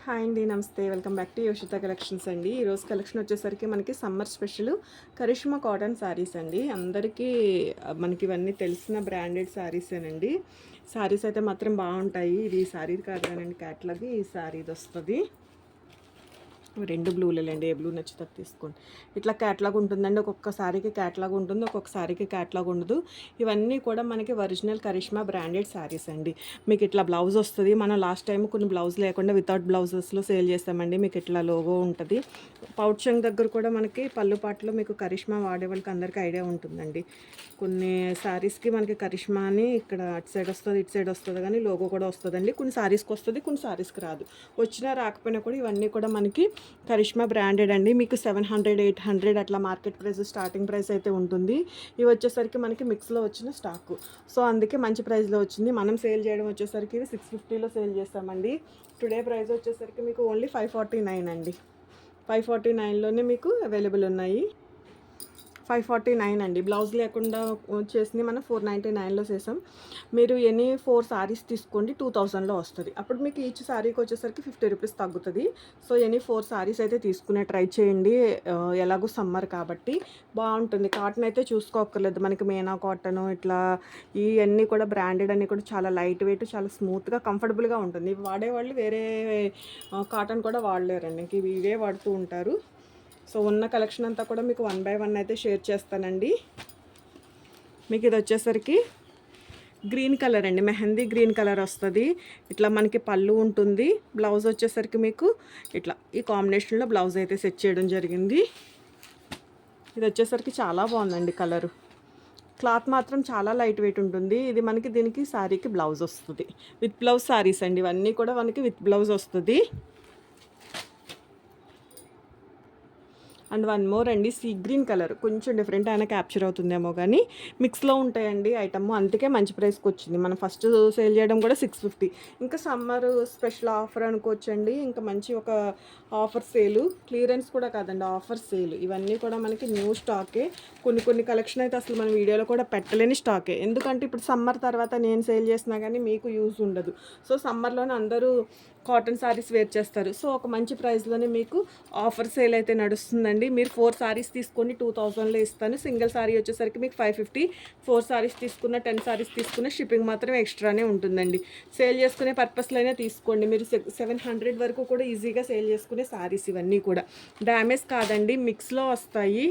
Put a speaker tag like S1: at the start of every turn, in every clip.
S1: Hi అండి, నమస్తే. Welcome back to Yoshitha collections అండి. ఈరోజు కలెక్షన్ వచ్చేసరికి మనకి summer special Karishma cotton saris అండి. అందరికీ మనకి ఇవన్నీ తెలిసిన బ్రాండెడ్ శారీసేనండి. శారీస్ అయితే మాత్రం బాగుంటాయి. ఇది ఈ శారీ కాదు కానండి, క్యాట్లాగ్ ఈ శారీ ఇది వస్తుంది. రెండు బ్లూలేండి, ఏ బ్లూ నచ్చితే తీసుకోండి. ఇట్లా క్యాట్లాగ్ ఉంటుందండి. ఒక్కొక్క సారీకి క్యాట్లాగ్ ఉంటుంది, ఒక్కొక్క సారీకి క్యాట్లాగ్ ఉండదు. ఇవన్నీ కూడా మనకి ఒరిజినల్ కరిష్మా బ్రాండెడ్ శారీస్ అండి. మీకు ఇట్లా బ్లౌజ్ వస్తుంది. మనం లాస్ట్ టైం కొన్ని బ్లౌజ్ లేకుండా వితౌట్ బ్లౌజెస్లో సేల్ చేస్తామండి. మీకు ఇట్లా లోగో ఉంటుంది. పౌచంగ్ దగ్గర కూడా మనకి పళ్ళు పాటలో మీకు కరిష్మా వాడే వాళ్ళకి అందరికీ ఐడియా ఉంటుందండి. కొన్ని శారీస్కి మనకి కరిష్మా అని ఇక్కడ అటు సైడ్ వస్తుంది, ఇటు సైడ్ వస్తుంది, కానీ లోగో కూడా వస్తుందండి. కొన్ని శారీస్కి వస్తుంది, కొన్ని శారీస్కి రాదు. వచ్చినా రాకపోయినా కూడా ఇవన్నీ కూడా మనకి కరిష్మా బ్రాండెడ్ అండి. మీకు 700, 800 అట్లా మార్కెట్ ప్రైస్ స్టార్టింగ్ ప్రైస్ అయితే ఉంటుంది. ఇవి వచ్చేసరికి మనకి మిక్స్లో వచ్చిన స్టాకు. సో అందుకే మంచి ప్రైస్లో వచ్చింది. మనం సేల్ చేయడం వచ్చేసరికి ఇవి 650లో సేల్ చేస్తామండి. టుడే ప్రైస్ వచ్చేసరికి మీకు ఓన్లీ 549 అండి. 549లోనే మీకు అవైలబుల్ ఉన్నాయి. 549 అండి. బ్లౌజ్ లేకుండా చేసింది మనం 499లో చేసాం. మీరు ఎనీ 4 సారీస్ తీసుకోండి, 2000లో వస్తుంది. అప్పుడు మీకు ఈచ్ సారీకి వచ్చేసరికి 50 రూపీస్ తగ్గుతుంది. సో ఎనీ 4 సారీస్ అయితే తీసుకునే ట్రై చేయండి. ఎలాగో సమ్మర్ కాబట్టి బాగుంటుంది. కాటన్ అయితే చూసుకోక్కర్లేదు. మనకి మేనా కాటన్ ఇట్లా ఇవన్నీ కూడా బ్రాండెడ్ అన్నీ కూడా చాలా లైట్ వెయిట్, చాలా స్మూత్గా, కంఫర్టబుల్గా ఉంటుంది. ఇవి వాడేవాళ్ళు వేరే కాటన్ కూడా వాడలేరండి. ఇంక ఇవే వాడుతూ ఉంటారు. సో ఉన్న కలెక్షన్ అంతా కూడా మీకు 1 by 1 అయితే షేర్ చేస్తానండి. మీకు ఇది వచ్చేసరికి గ్రీన్ కలర్ అండి, మెహందీ గ్రీన్ కలర్ వస్తుంది. ఇట్లా మనకి పళ్ళు ఉంటుంది. బ్లౌజ్ వచ్చేసరికి మీకు ఇట్లా ఈ కాంబినేషన్లో బ్లౌజ్ అయితే సెట్ చేయడం జరిగింది. ఇది వచ్చేసరికి చాలా బాగుందండి కలరు. క్లాత్ మాత్రం చాలా లైట్ వెయిట్ ఉంటుంది. ఇది మనకి దీనికి శారీకి బ్లౌజ్ వస్తుంది. విత్ బ్లౌజ్ శారీస్ అండి. ఇవన్నీ కూడా మనకి విత్ బ్లౌజ్ వస్తుంది. అండ్ వన్ మోర్ అండి, సీ గ్రీన్ కలర్ కొంచెం డిఫరెంట్ అయినా క్యాప్చర్ అవుతుందేమో, కానీ మిక్స్లో ఉంటాయండి ఐటమ్. అందుకే మంచి ప్రైస్కి వచ్చింది. మనం ఫస్ట్ సేల్ చేయడం కూడా 650. ఇంకా సమ్మర్ స్పెషల్ ఆఫర్ అనుకోవచ్చండి. ఇంకా మంచి ఒక ఆఫర్ సేలు, క్లియరెన్స్ కూడా కాదండి, ఆఫర్ సేల్. ఇవన్నీ కూడా మనకి న్యూ స్టాకే. కొన్ని కలెక్షన్ అయితే అసలు మన వీడియోలో కూడా పెట్టలేని స్టాకే. ఎందుకంటే ఇప్పుడు సమ్మర్ తర్వాత నేను సేల్ చేసినా కానీ మీకు యూజ్ ఉండదు. సో సమ్మర్లోనే అందరూ కాటన్ శారీస్ వేర్ చేస్తారు. సో ఒక మంచి ప్రైస్లోనే మీకు ఆఫర్ సేల్ అయితే నడుస్తుందండి. మీరు 4 సారీస్ తీసుకొని 2000లో ఇస్తాను. సింగిల్ సారీ వచ్చేసరికి మీకు 550. 4 సారీస్ తీసుకున్న, 10 సారీస్ తీసుకున్న షిప్పింగ్ మాత్రం ఎక్స్ట్రానే ఉంటుందండి. సేల్ చేసుకునే పర్పస్లో అయినా తీసుకోండి. మీరు 700 వరకు కూడా ఈజీగా సేల్ చేసుకునే సారీస్ ఇవన్నీ కూడా. డ్యామేజ్ కాదండి, మిక్స్లో వస్తాయి.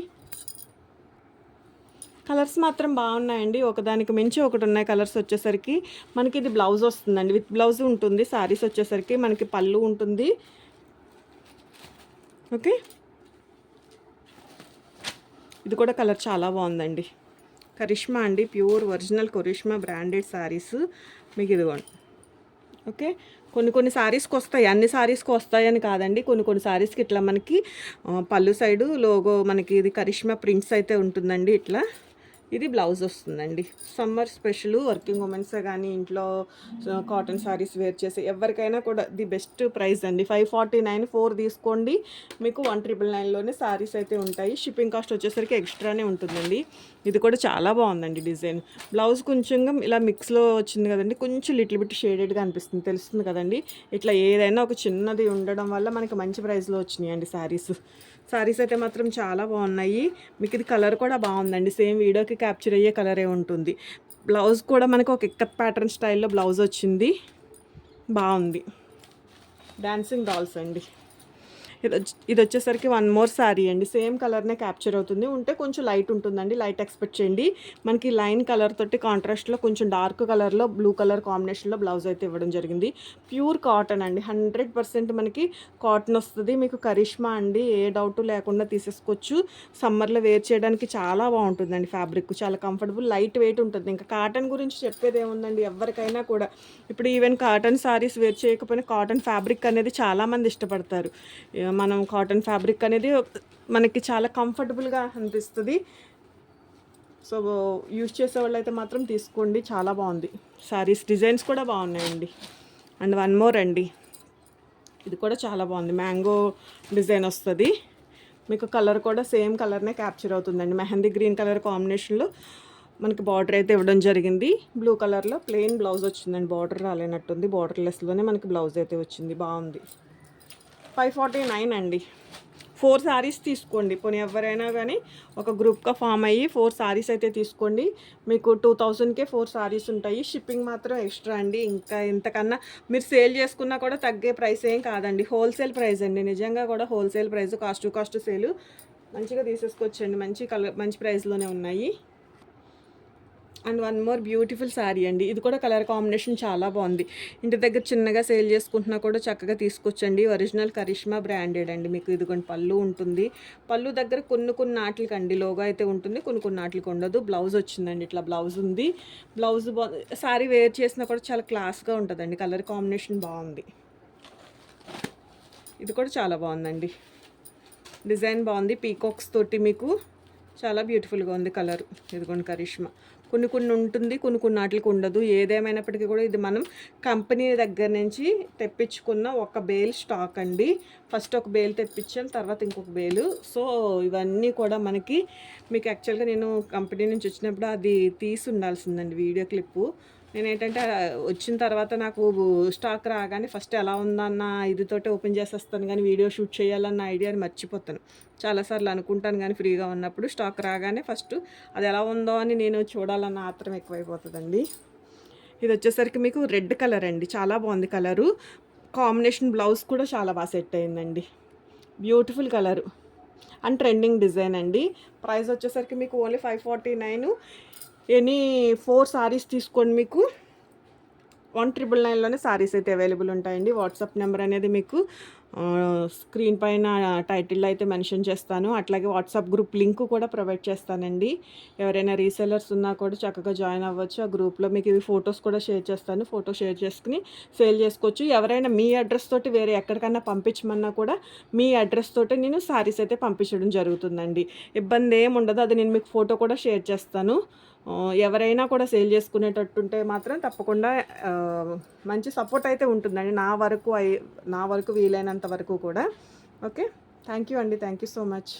S1: కలర్స్ మాత్రం బాగున్నాయండి. ఒకదానికి మించి ఒకటి ఉన్నాయి. కలర్స్ వచ్చేసరికి మనకి ఇది బ్లౌజ్ వస్తుందండి, విత్ బ్లౌజ్ ఉంటుంది. శారీస్ వచ్చేసరికి మనకి పళ్ళు ఉంటుంది. ఓకే, ఇది కూడా కలర్ చాలా బాగుందండి. కరిష్మా అండి, pure original Karishma branded saris మీకు ఇదిగోండి. ఓకే, కొన్ని శారీస్కి వస్తాయి, అన్ని శారీస్కి వస్తాయని కాదండి. కొన్ని శారీస్కి ఇట్లా మనకి పళ్ళు సైడు లోగో మనకి ఇది కరిష్మా ప్రింట్స్ అయితే ఉంటుందండి. ఇట్లా ఇది బ్లౌజ్ వస్తుందండి. సమ్మర్ స్పెషల్ వర్కింగ్ ఉమెన్సే కానీ ఇంట్లో కాటన్ శారీస్ వేర్ చేసే ఎవరికైనా కూడా ది బెస్ట్ ప్రైస్ అండి. 549, 4 తీసుకోండి, మీకు 1999లోనే శారీస్ అయితే ఉంటాయి. షిప్పింగ్ కాస్ట్ వచ్చేసరికి ఎక్స్ట్రానే ఉంటుందండి. ఇది కూడా చాలా బాగుందండి డిజైన్. బ్లౌజ్ కొంచెం ఇలా మిక్స్లో వచ్చింది కదండి, కొంచెం లిటిల్ బిట్ షేడెడ్గా అనిపిస్తుంది, తెలుస్తుంది కదండి. ఇట్లా ఏదైనా ఒక చిన్నది ఉండడం వల్ల మనకి మంచి ప్రైస్లో వచ్చినాయండి శారీస్ అయితే మాత్రం చాలా బాగున్నాయి. మీకు ఇది కలర్ కూడా బాగుందండి. సేమ్ వీడియోకి క్యాప్చర్ అయ్యే కలరే ఉంటుంది. బ్లౌజ్ కూడా మనకు ఒక ఇక్కత్ ప్యాటర్న్ స్టైల్లో బ్లౌజ్ వచ్చింది, బాగుంది. డాన్సింగ్ డాల్స్ అండి. ఇది వచ్చేసరికి వన్ మోర్ శారీ అండి. సేమ్ కలర్నే క్యాప్చర్ అవుతుంది. ఉంటే కొంచెం లైట్ ఉంటుందండి, లైట్ ఎక్స్పెక్ట్ చేయండి. మనకి లైన్ కలర్ తోటి కాంట్రాస్ట్లో కొంచెం డార్క్ కలర్లో బ్లూ కలర్ కాంబినేషన్లో బ్లౌజ్ అయితే ఇవ్వడం జరిగింది. ప్యూర్ కాటన్ అండి, 100% మనకి కాటన్ వస్తుంది. మీకు కరిష్మా అండి, ఏ డౌట్ లేకుండా తీసేసుకోవచ్చు. సమ్మర్లో వేర్ చేయడానికి చాలా బాగుంటుందండి. ఫ్యాబ్రిక్ చాలా కంఫర్టబుల్, లైట్ వెయిట్ ఉంటుంది. ఇంకా కాటన్ గురించి చెప్పేది ఏముందండి, ఎవరికైనా కూడా. ఇప్పుడు ఈవెన్ కాటన్ శారీస్ వేర్ చేయకపోయినా కాటన్ ఫ్యాబ్రిక్ అనేది చాలామంది ఇష్టపడతారు. మనం కాటన్ ఫ్యాబ్రిక్ అనేది మనకి చాలా కంఫర్టబుల్గా అనిపిస్తుంది. సో యూజ్ చేసే వాళ్ళు అయితే మాత్రం తీసుకోండి, చాలా బాగుంది. శారీస్ డిజైన్స్ కూడా బాగున్నాయండి. అండ్ వన్ మోర్ అండి, ఇది కూడా చాలా బాగుంది. మ్యాంగో డిజైన్ వస్తుంది. మీకు కలర్ కూడా సేమ్ కలర్నే క్యాప్చర్ అవుతుందండి. మెహందీ గ్రీన్ కలర్ కాంబినేషన్లో మనకి బార్డర్ అయితే ఇవ్వడం జరిగింది. బ్లూ కలర్లో ప్లెయిన్ బ్లౌజ్ వచ్చిందండి. బార్డర్ రాలేనట్టుంది, బార్డర్ లెస్లోనే మనకి బ్లౌజ్ అయితే వచ్చింది, బాగుంది. 549 అండి. 4 సారీస్ తీసుకోండి. పోనీ ఎవరైనా కానీ ఒక గ్రూప్గా ఫామ్ అయ్యి 4 సారీస్ అయితే తీసుకోండి. మీకు 2000కే 4 సారీస్ ఉంటాయి. షిప్పింగ్ మాత్రం ఎక్స్ట్రా అండి. ఇంకా ఇంతకన్నా మీరు సేల్ చేసుకున్నా కూడా తగ్గే ప్రైస్ ఏం కాదండి. హోల్సేల్ ప్రైస్ అండి. నిజంగా కూడా wholesale price, cost to cost సేలు. మంచిగా తీసేసుకోవచ్చండి. మంచి ప్రైస్లోనే ఉన్నాయి. And one more beautiful sari అండి. ఇది కూడా కలర్ కాంబినేషన్ చాలా బాగుంది. ఇంటి దగ్గర చిన్నగా సేల్ చేసుకుంటున్నా కూడా చక్కగా తీసుకొచ్చండి. ఒరిజినల్ కరిష్మా బ్రాండెడ్ అండి. మీకు ఇదిగోండి పళ్ళు ఉంటుంది. పళ్ళు దగ్గర కొన్ని నాట్లకండి లోగో అయితే ఉంటుంది, కొన్ని నాట్లకి ఉండదు. బ్లౌజ్ వచ్చిందండి, ఇట్లా బ్లౌజ్ ఉంది. బ్లౌజ్ శారీ వేర్ చేసినా కూడా చాలా క్లాస్గా ఉంటుందండి. కలర్ కాంబినేషన్ బాగుంది. ఇది కూడా చాలా బాగుందండి. డిజైన్ బాగుంది. పీకాక్స్ తోటి మీకు చాలా బ్యూటిఫుల్గా ఉంది కలర్. ఇదిగోండి కరిష్మా. కొన్ని ఉంటుంది, కొన్ని నాటికి ఉండదు. ఏదేమైనప్పటికీ కూడా ఇది మనం కంపెనీ దగ్గర నుంచి తెప్పించుకున్న ఒక బేల్ స్టాక్ అండి. ఫస్ట్ ఒక బేల్ తెప్పించాం, తర్వాత ఇంకొక బేలు. సో ఇవన్నీ కూడా మీకు యాక్చువల్గా నేను కంపెనీ నుంచి వచ్చినప్పుడు అది తీసి ఉండాల్సిందండి వీడియో క్లిప్పు. నేనేంటంటే వచ్చిన తర్వాత నాకు స్టాక్ రాగానే ఫస్ట్ ఎలా ఉందన్న ఇదితోటే ఓపెన్ చేసేస్తాను, కానీ వీడియో షూట్ చేయాలన్న ఐడియాని మర్చిపోతాను. చాలాసార్లు అనుకుంటాను, కానీ ఫ్రీగా ఉన్నప్పుడు స్టాక్ రాగానే ఫస్ట్ అది ఎలా ఉందో అని నేను చూడాలన్న ఆత్రం ఎక్కువైపోతుందండి. ఇది వచ్చేసరికి మీకు రెడ్ కలర్ అండి. చాలా బాగుంది కలరు. కాంబినేషన్ బ్లౌజ్ కూడా చాలా బాగా సెట్ అయిందండి. Beautiful colour and trending design అండి. ప్రైస్ వచ్చేసరికి మీకు ఓన్లీ 549. ఎనీ 4 సారీస్ తీసుకోండి. మీకు 1999లోనే సారీస్ అయితే అవైలబుల్ ఉంటాయండి. వాట్సాప్ నెంబర్ అనేది మీకు స్క్రీన్ పైన టైటిల్లో అయితే మెన్షన్ చేస్తాను. అట్లాగే వాట్సాప్ గ్రూప్ లింక్ కూడా ప్రొవైడ్ చేస్తానండి. ఎవరైనా రీసెలర్స్ ఉన్నా కూడా చక్కగా జాయిన్ అవ్వచ్చు. ఆ గ్రూప్లో మీకు ఇవి ఫొటోస్ కూడా షేర్ చేస్తాను. ఫోటో షేర్ చేసుకుని సేల్ చేసుకోవచ్చు. ఎవరైనా మీ అడ్రస్ తోటి వేరే ఎక్కడికన్నా పంపించమన్నా కూడా మీ అడ్రస్ తోటి నేను సారీస్ అయితే పంపించడం జరుగుతుందండి. ఇబ్బంది ఏమి ఉండదు. అది నేను మీకు ఫోటో కూడా షేర్ చేస్తాను. ఎవరైనా కూడా సేల్ చేసుకునేటట్టుంటే మాత్రం తప్పకుండా మంచి సపోర్ట్ అయితే ఉంటుందండి నా వరకు వీలైనంత వరకు కూడా. ఓకే, థ్యాంక్ యూ అండి. Thank you so much.